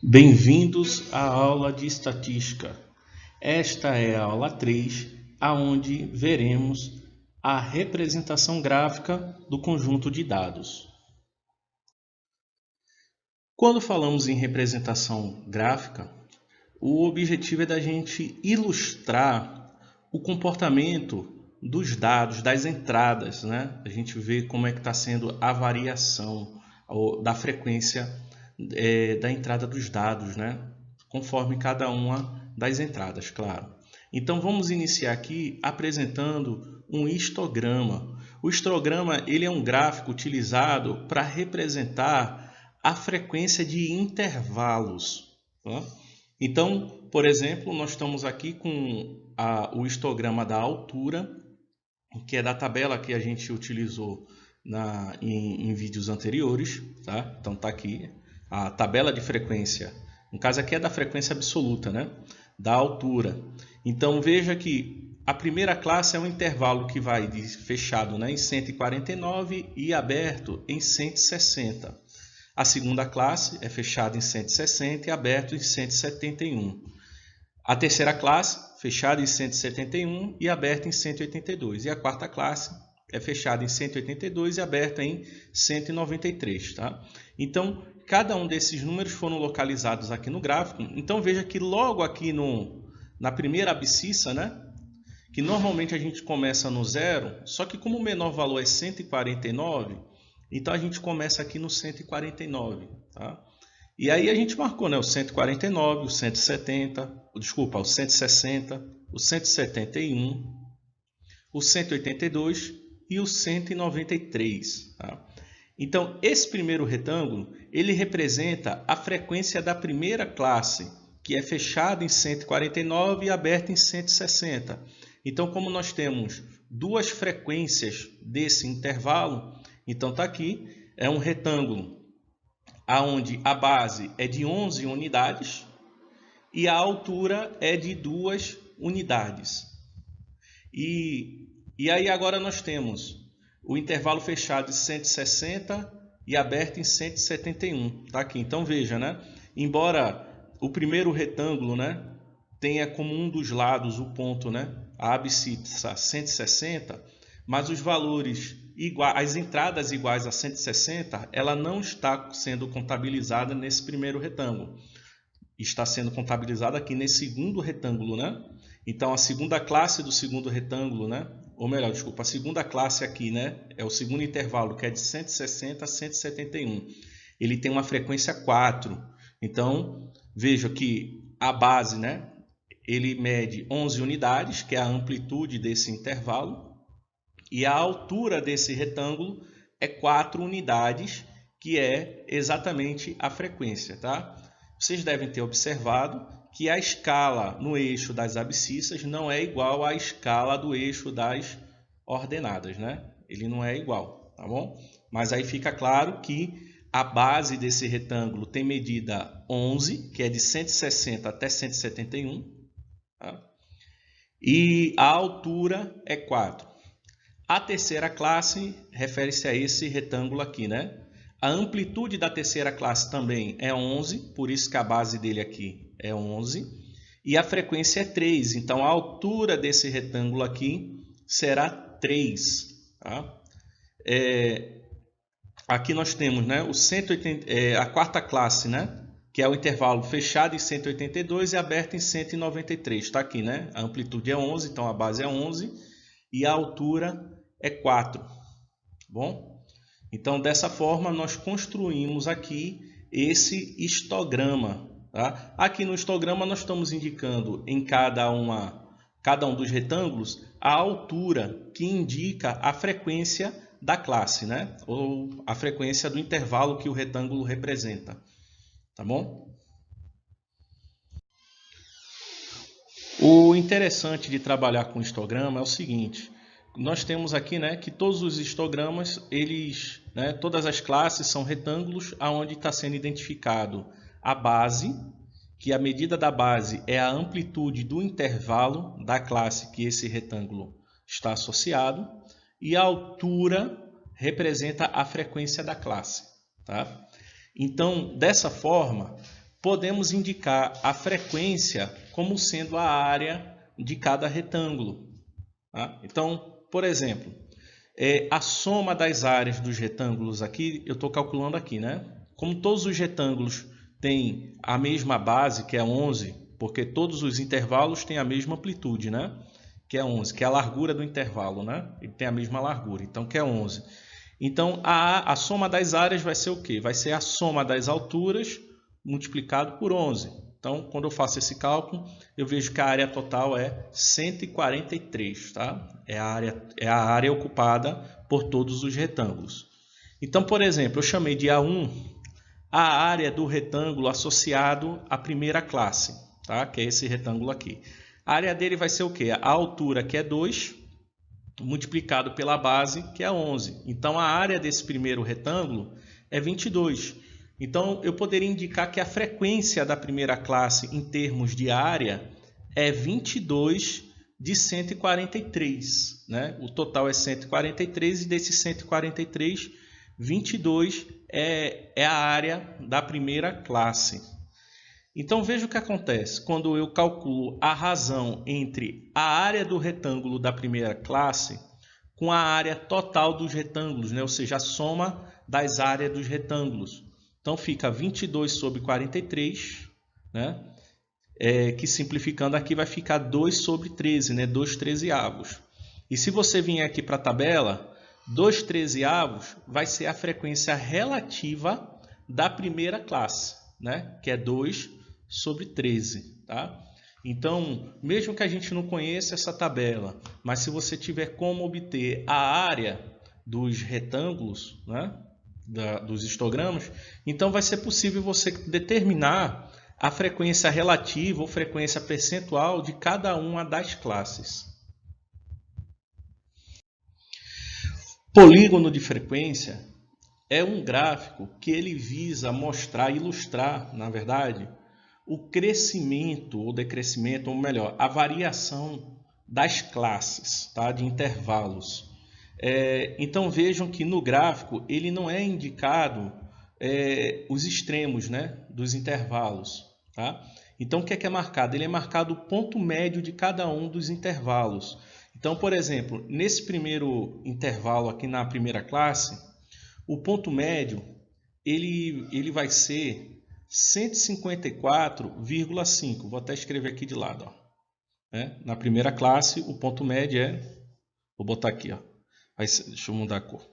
Bem-vindos à aula de estatística. Esta é a aula 3, aonde veremos a representação gráfica do conjunto de dados. Quando falamos em representação gráfica, o objetivo é da gente ilustrar o comportamento dos dados, das entradas, né? A gente vê como é que está sendo a variação da frequência da entrada dos dados, né? Conforme cada uma das entradas, claro. Então vamos iniciar aqui apresentando um histograma. O histograma ele é um gráfico utilizado para representar a frequência de intervalos. Tá? Então, por exemplo, nós estamos aqui com o histograma da altura, que é da tabela que a gente utilizou em vídeos anteriores. Tá? Então está aqui a tabela de frequência. No caso aqui é da frequência absoluta, né? Da altura. Então veja que a primeira classe é um intervalo que vai de fechado, né, em 149 e aberto em 160. A segunda classe é fechada em 160 e aberto em 171. A terceira classe, fechada em 171 e aberta em 182. E a quarta classe é fechada em 182 e aberta em 193. Tá? Então, cada um desses números foram localizados aqui no gráfico. Então, veja que logo aqui na primeira abscissa, né, que normalmente a gente começa no zero, só que como o menor valor é 149, então a gente começa aqui no 149. Tá? E aí a gente marcou, né, o 149, o 170, o 160, o 171, o 182 e o 193. Tá? Então, esse primeiro retângulo, ele representa a frequência da primeira classe, que é fechada em 149 e aberta em 160. Então, como nós temos duas frequências desse intervalo, então está aqui, é um retângulo onde a base é de 11 unidades e a altura é de 2 unidades. E aí agora nós temos o intervalo fechado em 160 e aberto em 171. Tá aqui. Então veja, né? Embora o primeiro retângulo, né, tenha como um dos lados o ponto, né, a abscissa 160, mas os valores iguais, as entradas iguais a 160, ela não está sendo contabilizada nesse primeiro retângulo. Está sendo contabilizada aqui nesse segundo retângulo, né? Então a segunda classe do segundo retângulo, né? Ou melhor, desculpa, a segunda classe aqui, né? É o segundo intervalo, que é de 160 a 171. Ele tem uma frequência 4. Então, veja que a base, né? Ele mede 11 unidades, que é a amplitude desse intervalo. E a altura desse retângulo é 4 unidades, que é exatamente a frequência, tá? Vocês devem ter observado que a escala no eixo das abscissas não é igual à escala do eixo das ordenadas, né? Ele não é igual, tá bom? Mas aí fica claro que a base desse retângulo tem medida 11, que é de 160 até 171, tá? E a altura é 4. A terceira classe refere-se a esse retângulo aqui, né? A amplitude da terceira classe também é 11, por isso que a base dele aqui é 11. E a frequência é 3, então a altura desse retângulo aqui será 3. Tá? Aqui nós temos, né, a quarta classe, né, que é o intervalo fechado em 182 e aberto em 193. Está aqui, né? A amplitude é 11, então a base é 11 e a altura é 4. Bom? Então, dessa forma, nós construímos aqui esse histograma. Tá? Aqui no histograma, nós estamos indicando em cada um dos retângulos a altura que indica a frequência da classe, né? Ou a frequência do intervalo que o retângulo representa. Tá bom? O interessante de trabalhar com histograma é o seguinte: nós temos aqui, né, que todos os histogramas, eles, né, todas as classes são retângulos onde está sendo identificado a base, que a medida da base é a amplitude do intervalo da classe que esse retângulo está associado, e a altura representa a frequência da classe. Tá? Então, dessa forma, podemos indicar a frequência como sendo a área de cada retângulo. Tá? Então, por exemplo, a soma das áreas dos retângulos aqui, eu estou calculando aqui, né? Como todos os retângulos têm a mesma base, que é 11, porque todos os intervalos têm a mesma amplitude, né? Que é 11, que é a largura do intervalo, né? Ele tem a mesma largura, então que é 11. Então, a soma das áreas vai ser o quê? Vai ser a soma das alturas multiplicado por 11. Então, quando eu faço esse cálculo, eu vejo que a área total é 143, tá? É a área ocupada por todos os retângulos. Então, por exemplo, eu chamei de A1 a área do retângulo associado à primeira classe, tá? Que é esse retângulo aqui. A área dele vai ser o quê? A altura, que é 2, multiplicado pela base, que é 11. Então, a área desse primeiro retângulo é 22. Então, eu poderia indicar que a frequência da primeira classe em termos de área é 22 de 143. Né? O total é 143 e desses 143, 22 é a área da primeira classe. Então, veja o que acontece quando eu calculo a razão entre a área do retângulo da primeira classe com a área total dos retângulos, né? Ou seja, a soma das áreas dos retângulos. Então, fica 22 sobre 43, né? Que simplificando aqui vai ficar 2 sobre 13, né? 2 trezeavos. E se você vier aqui para a tabela, 2 trezeavos vai ser a frequência relativa da primeira classe, né? Que é 2 sobre 13, tá? Então, mesmo que a gente não conheça essa tabela, mas se você tiver como obter a área dos retângulos, né? Dos histogramos, então vai ser possível você determinar a frequência relativa ou frequência percentual de cada uma das classes. Polígono de frequência é um gráfico que ele visa mostrar, ilustrar, na verdade, o crescimento ou decrescimento, ou melhor, a variação das classes, tá? De intervalos. Então vejam que no gráfico ele não é indicado os extremos, né, dos intervalos. Tá? Então o que é marcado? Ele é marcado o ponto médio de cada um dos intervalos. Então, por exemplo, nesse primeiro intervalo aqui na primeira classe, o ponto médio ele vai ser 154,5. Vou até escrever aqui de lado. Ó. Na primeira classe, o ponto médio é... Vou botar aqui, ó. Deixa eu mudar a cor.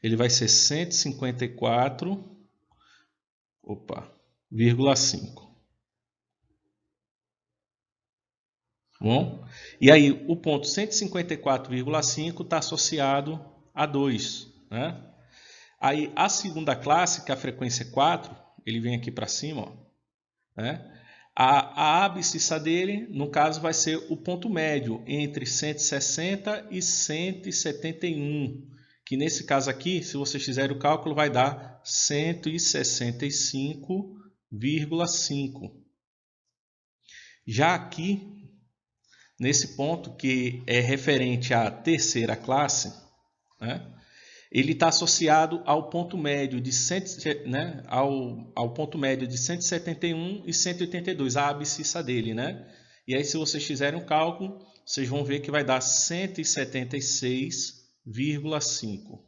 Ele vai ser 154,5. Bom? E aí, o ponto 154,5 está associado a 2. Né? Aí, a segunda classe, que é a frequência 4, ele vem aqui para cima. Ó, né? A abscissa dele, no caso, vai ser o ponto médio entre 160 e 171. Que nesse caso aqui, se vocês fizerem o cálculo, vai dar 165,5. Já aqui, nesse ponto que é referente à terceira classe, né, ele está associado ao ponto médio de ao ponto médio de 171 e 182, a abscissa dele, né? E aí, se vocês fizerem um cálculo, vocês vão ver que vai dar 176,5.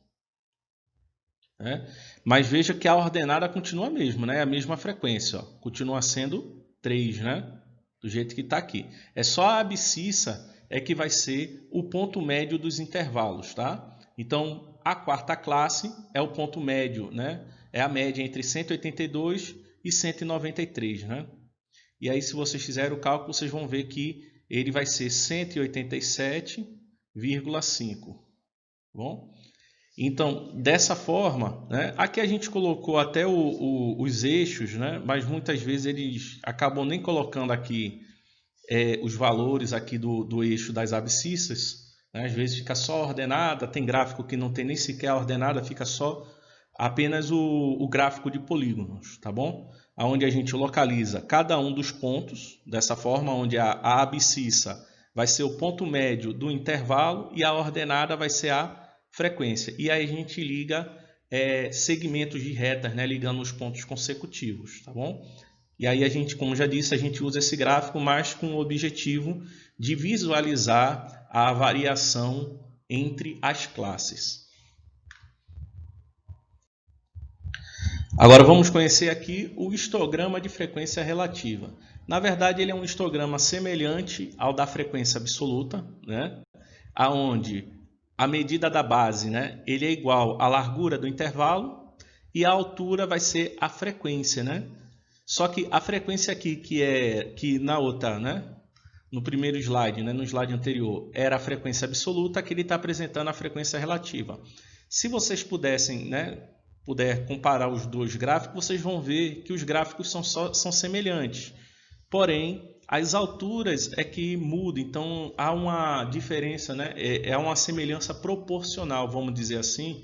Né? Mas veja que a ordenada continua a mesma, né? A mesma frequência, ó. Continua sendo 3, né? Do jeito que está aqui. É só a abscissa é que vai ser o ponto médio dos intervalos, tá? Então, a quarta classe é o ponto médio, né? É a média entre 182 e 193, né? E aí, se vocês fizerem o cálculo, vocês vão ver que ele vai ser 187,5. Bom? Então, dessa forma, né? Aqui a gente colocou até os eixos, né? Mas muitas vezes eles acabam nem colocando aqui os valores aqui do eixo das abscissas. Às vezes fica só ordenada, tem gráfico que não tem nem sequer a ordenada, fica só apenas o gráfico de polígonos, tá bom? Onde a gente localiza cada um dos pontos, dessa forma, onde a abscissa vai ser o ponto médio do intervalo e a ordenada vai ser a frequência. E aí a gente liga segmentos de retas, né, ligando os pontos consecutivos, tá bom? E aí a gente, como já disse, a gente usa esse gráfico mais com o objetivo de visualizar a variação entre as classes. Agora vamos conhecer aqui o histograma de frequência relativa. Na verdade, ele é um histograma semelhante ao da frequência absoluta, né? Onde a medida da base, né? Ele é igual à largura do intervalo e a altura vai ser a frequência, né? Só que a frequência aqui, que na outra, né? No primeiro slide, né? No slide anterior, era a frequência absoluta, aqui ele está apresentando a frequência relativa. Se vocês pudessem, né? Puder comparar os dois gráficos, vocês vão ver que os gráficos são semelhantes. Porém, as alturas é que mudam, então há uma diferença, né? É uma semelhança proporcional, vamos dizer assim,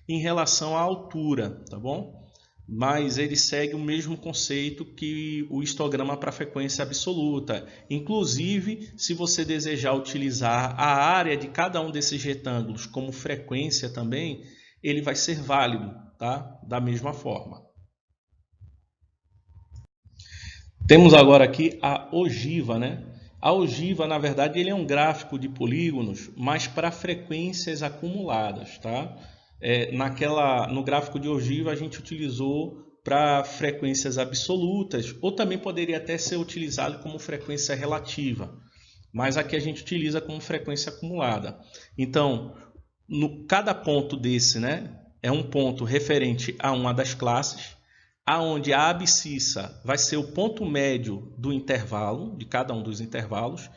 em relação à altura, tá bom? Mas ele segue o mesmo conceito que o histograma para frequência absoluta. Inclusive, se você desejar utilizar a área de cada um desses retângulos como frequência também, ele vai ser válido, tá? Da mesma forma. Temos agora aqui a ogiva, né? A ogiva, na verdade, ele é um gráfico de polígonos, mas para frequências acumuladas, tá? No gráfico de ogiva a gente utilizou para frequências absolutas, ou também poderia até ser utilizado como frequência relativa, mas aqui a gente utiliza como frequência acumulada. Então, cada ponto desse, né, é um ponto referente a uma das classes, aonde a abscissa vai ser o ponto médio do intervalo, de cada um dos intervalos,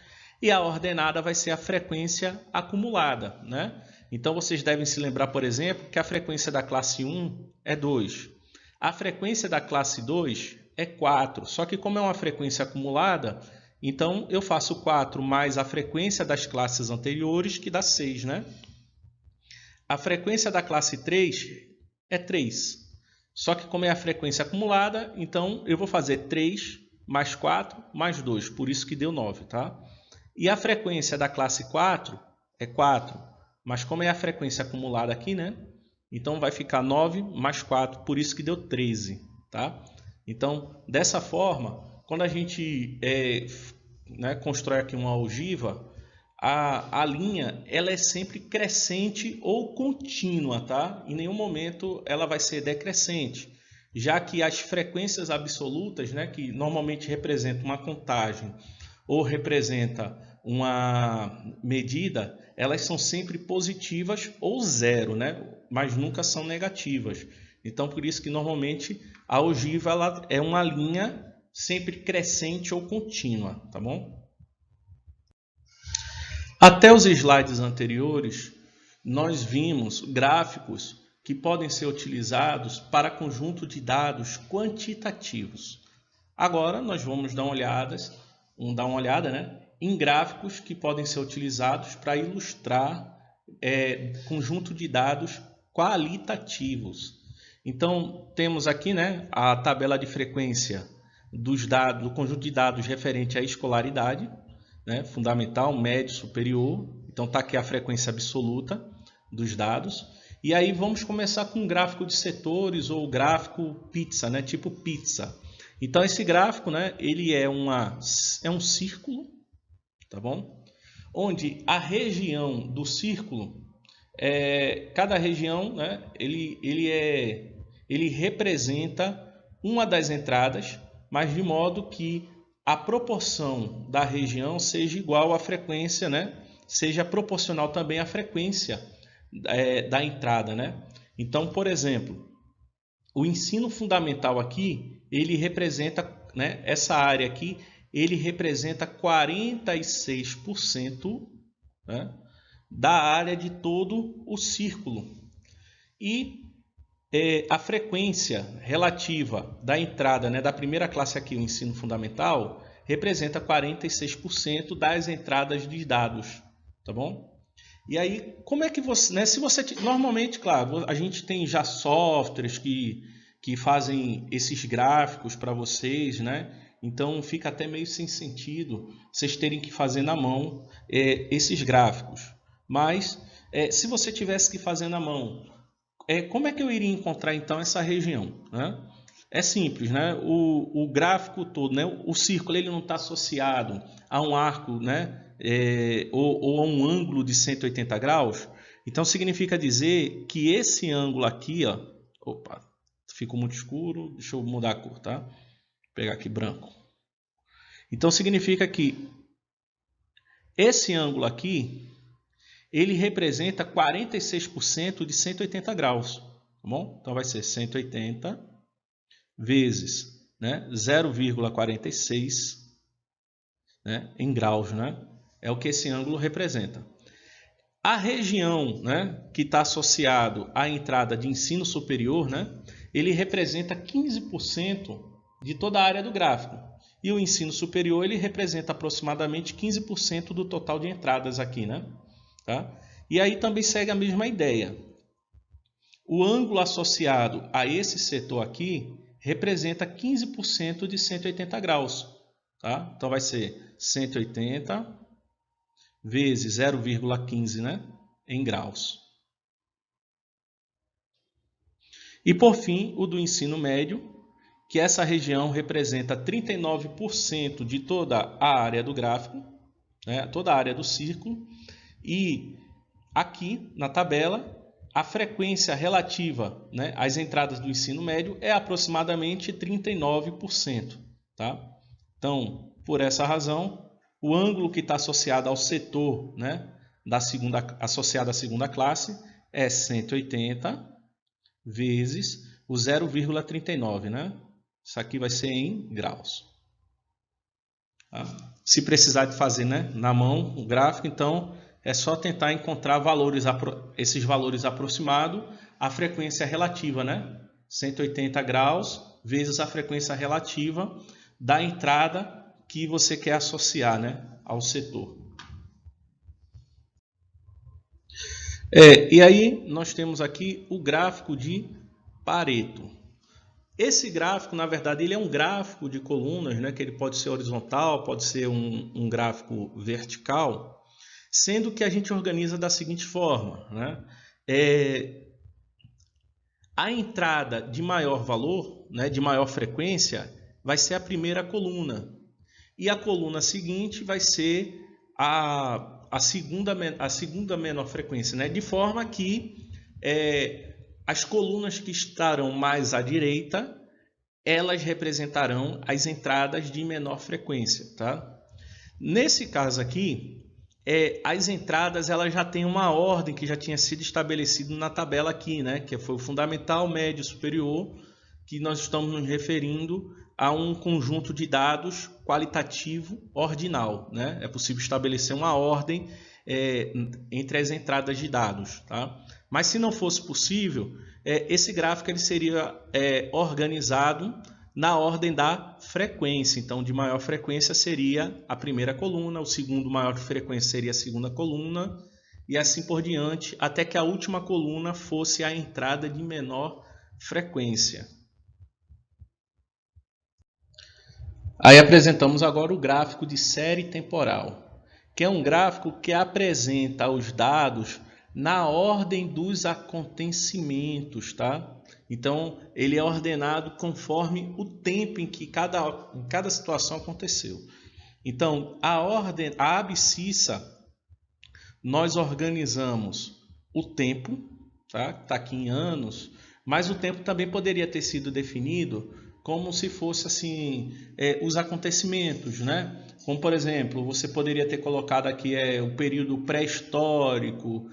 e a ordenada vai ser a frequência acumulada, né? Então, vocês devem se lembrar, por exemplo, que a frequência da classe 1 é 2. A frequência da classe 2 é 4. Só que como é uma frequência acumulada, então eu faço 4 mais a frequência das classes anteriores, que dá 6, né? A frequência da classe 3 é 3. Só que como é a frequência acumulada, então eu vou fazer 3 mais 4 mais 2, por isso que deu 9, tá? E a frequência da classe 4 é 4, mas como é a frequência acumulada aqui, né? Então vai ficar 9 mais 4, por isso que deu 13, tá? Então, dessa forma, quando a gente constrói aqui uma ogiva, a linha ela é sempre crescente ou contínua, tá? Em nenhum momento ela vai ser decrescente, já que as frequências absolutas, né, que normalmente representam uma contagem ou representa uma medida, elas são sempre positivas ou zero, né? Mas nunca são negativas. Então, por isso que normalmente a ogiva ela é uma linha sempre crescente ou contínua, tá bom? Até os slides anteriores, nós vimos gráficos que podem ser utilizados para conjunto de dados quantitativos. Agora, nós vamos dar uma olhada, né, em gráficos que podem ser utilizados para ilustrar conjunto de dados qualitativos. Então, temos aqui, né, a tabela de frequência dos dados, do conjunto de dados referente à escolaridade, né, fundamental, médio, superior. Então está aqui a frequência absoluta dos dados. E aí vamos começar com um gráfico de setores ou gráfico pizza, né, tipo pizza. Então esse gráfico, né, ele é um círculo, tá bom? Onde a região do círculo, cada região, né, ele representa uma das entradas, mas de modo que a proporção da região seja igual à frequência, né? Seja proporcional também à frequência da entrada, né? Então, por exemplo, o ensino fundamental aqui, ele representa, né, essa área aqui, ele representa 46%, né, da área de todo o círculo. E a frequência relativa da entrada, né, da primeira classe aqui, o ensino fundamental, representa 46% das entradas de dados, tá bom? E aí, como é que você, né, se você, normalmente, claro, a gente tem já softwares que fazem esses gráficos para vocês, né? Então fica até meio sem sentido vocês terem que fazer na mão esses gráficos. Mas se você tivesse que fazer na mão, como é que eu iria encontrar então essa região, né? É simples, né? O gráfico todo, né? O círculo ele não está associado a um arco, né? Ou a um ângulo de 180 graus. Então significa dizer que esse ângulo aqui, ó, opa, ficou muito escuro, deixa eu mudar a cor, tá? Vou pegar aqui branco. Então significa que esse ângulo aqui, ele representa 46% de 180 graus, tá bom? Então vai ser 180 vezes, né, 0,46, né, em graus, né? É o que esse ângulo representa. A região, né, que está associado à entrada de ensino superior, né, ele representa 15% de toda a área do gráfico. E o ensino superior ele representa aproximadamente 15% do total de entradas aqui, né? Tá? E aí também segue a mesma ideia. O ângulo associado a esse setor aqui representa 15% de 180 graus. Tá? Então vai ser 180 vezes 0,15, né, em graus. E por fim, o do ensino médio, que essa região representa 39% de toda a área do gráfico, né, toda a área do círculo. E aqui na tabela, a frequência relativa, né, às entradas do ensino médio é aproximadamente 39%. Tá? Então, por essa razão, o ângulo que está associado ao setor, né, associado à segunda classe é 180 vezes o 0,39, né? Isso aqui vai ser em graus. Tá? Se precisar de fazer, né, na mão o gráfico, então é só tentar encontrar esses valores aproximados à frequência relativa, né? 180 graus vezes a frequência relativa da entrada que você quer associar, né, ao setor. E aí nós temos aqui o gráfico de Pareto. Esse gráfico, na verdade, ele é um gráfico de colunas, né, que ele pode ser horizontal, pode ser um gráfico vertical, sendo que a gente organiza da seguinte forma, né? A entrada de maior valor, né, de maior frequência, vai ser a primeira coluna. E a coluna seguinte vai ser a segunda menor frequência, né? De forma que as colunas que estarão mais à direita, elas representarão as entradas de menor frequência. Tá? Nesse caso aqui, as entradas elas já têm uma ordem que já tinha sido estabelecida na tabela aqui, né? Que foi o fundamental, médio, superior, que nós estamos nos referindo a um conjunto de dados qualitativo ordinal. Né? É possível estabelecer uma ordem entre as entradas de dados. Tá? Mas se não fosse possível, esse gráfico ele seria organizado na ordem da frequência. Então, de maior frequência seria a primeira coluna, o segundo maior frequência seria a segunda coluna, e assim por diante, até que a última coluna fosse a entrada de menor frequência. Aí apresentamos agora o gráfico de série temporal, que é um gráfico que apresenta os dados na ordem dos acontecimentos, tá? Então, ele é ordenado conforme o tempo em que cada situação aconteceu. Então, a abscissa, nós organizamos o tempo, tá? Está aqui em anos, mas o tempo também poderia ter sido definido como se fosse assim, os acontecimentos, né? Como, por exemplo, você poderia ter colocado aqui o período pré-histórico,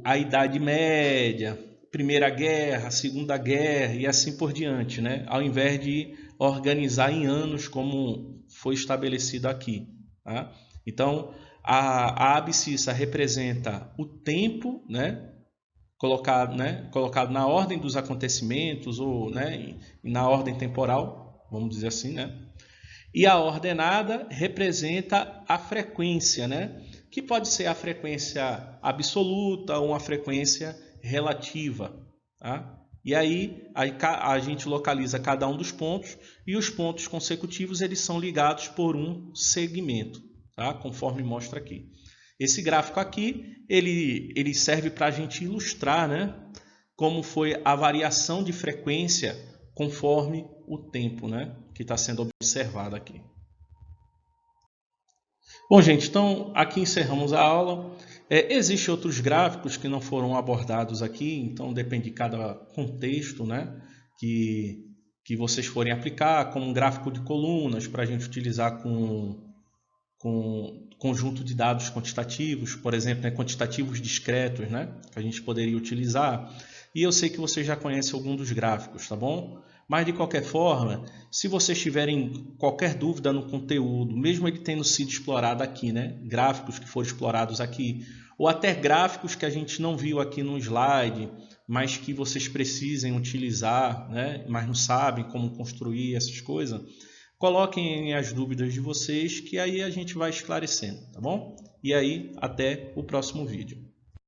a Idade Média, Primeira Guerra, Segunda Guerra e assim por diante, né? Ao invés de organizar em anos como foi estabelecido aqui. Tá? Então, a abscissa representa o tempo, né? Colocado na ordem dos acontecimentos ou, né, na ordem temporal, vamos dizer assim, né? E a ordenada representa a frequência, né? Que pode ser a frequência absoluta ou uma frequência relativa. Tá? E aí a gente localiza cada um dos pontos e os pontos consecutivos eles são ligados por um segmento, tá? Conforme mostra aqui. Esse gráfico aqui, ele serve para a gente ilustrar, né, como foi a variação de frequência conforme o tempo, né, que está sendo observado aqui. Bom, gente, então aqui encerramos a aula. Existem outros gráficos que não foram abordados aqui, então depende de cada contexto, né, que vocês forem aplicar, como um gráfico de colunas para a gente utilizar com conjunto de dados quantitativos, por exemplo, né, quantitativos discretos, né, que a gente poderia utilizar. E eu sei que vocês já conhecem algum dos gráficos, tá bom? Mas de qualquer forma, se vocês tiverem qualquer dúvida no conteúdo, mesmo ele tendo sido explorado aqui, né, gráficos que foram explorados aqui, ou até gráficos que a gente não viu aqui no slide, mas que vocês precisem utilizar, né, mas não sabem como construir essas coisas, coloquem as dúvidas de vocês que aí a gente vai esclarecendo, tá bom? E aí, até o próximo vídeo.